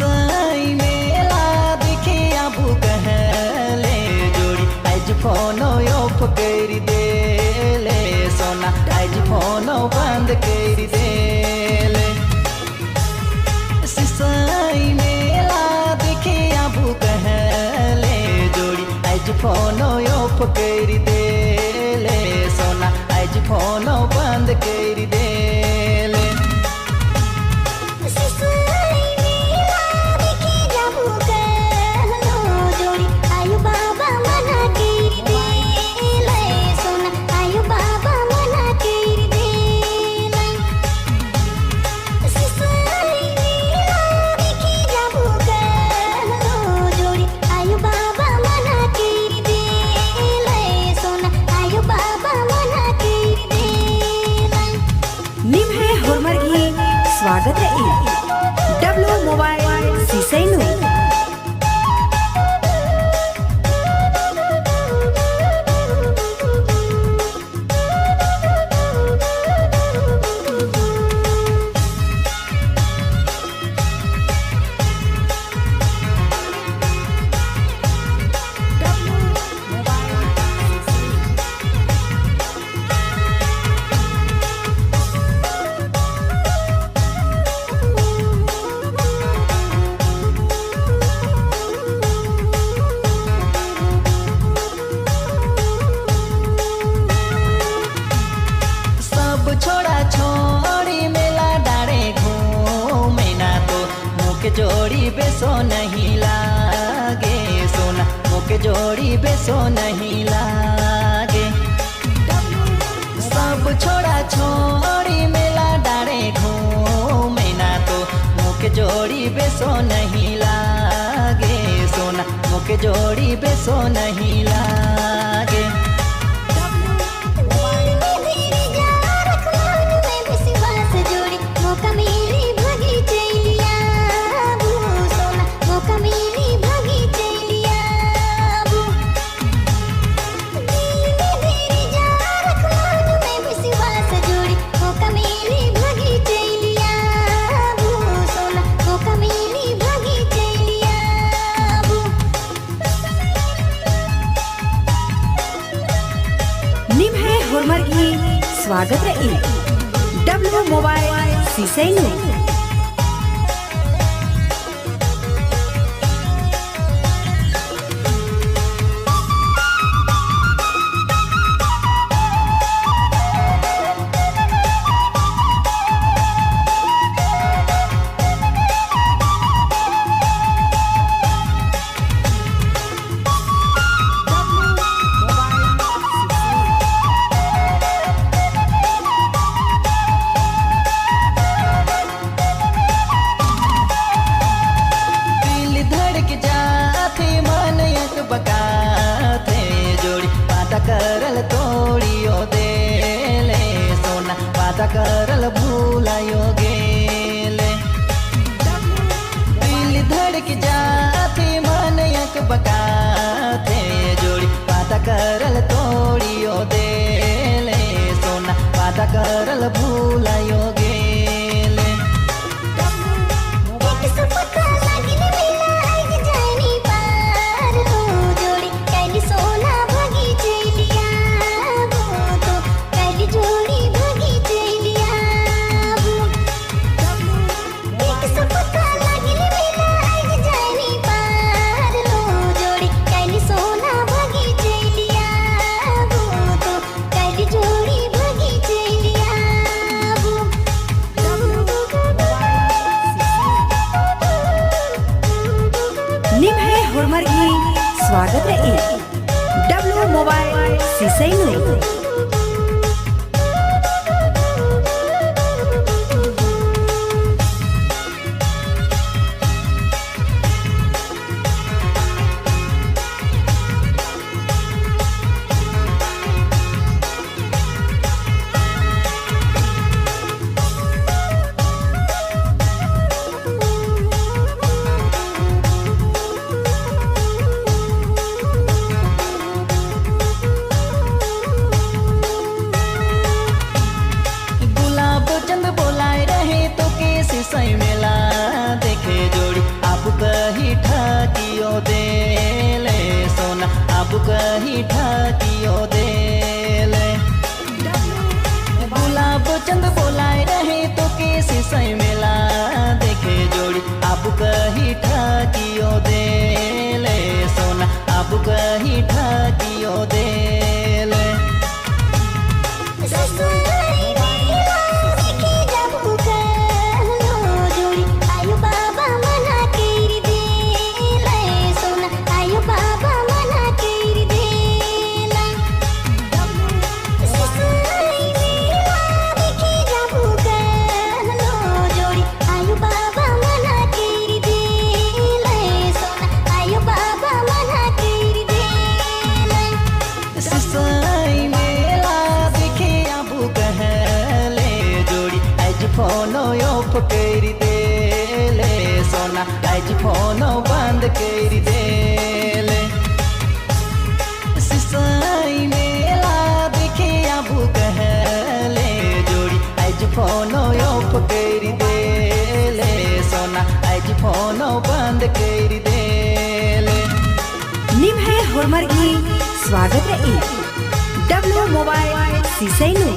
सिसाई मेला देखे आबू कहले जोड़ी आज फोनो ऑफ कर दे ले सोना आज फोनो बंद कर दे ले सिसाई मेला देखे आबू कहले जोड़ी आज फोनो ऑफ कर दे ले सोना आज फोनो बंद कर दे ले स्वागत है डब्ल्यू मोबाइल सीसैनु छोड़ा छोड़ी मेला डारे घूमे ना तो मुके जोड़ी बेसो नहीं लागे सोना मुके जोड़ी बेसो नहीं लागे सब छोड़ा छोड़ी मेला डारे घूमे ना तो मुके जोड़ी बेसो नहीं लागे सोना मुके जोड़ी बेसो नहीं लागे स्वागत है डब्ल्यू मोबाइल सीसैनु करल तोड़ियो दे ले सोना वादा करल भूलायो गेले दिल धड़क जाते मन यक बकाते जोड़ी वादा करल तोड़ियो दे ले सोना वादा करल भूलायो गेले स्वागत है डब्ल्यू मोबाइल सीसैनु ढकियो देले सोना अब कहीं ढकियो देले फोनो ऑफ कर देले सोना आज फोनो बंद कर देले सिसाई मेला देखे अब कहले जोड़ी आज फोनो ऑफ कर देले सोना आज फोनो बंद कर देले निम्हे होमर की स्वागत है डब्ल्यू मोबाइल सिसैनु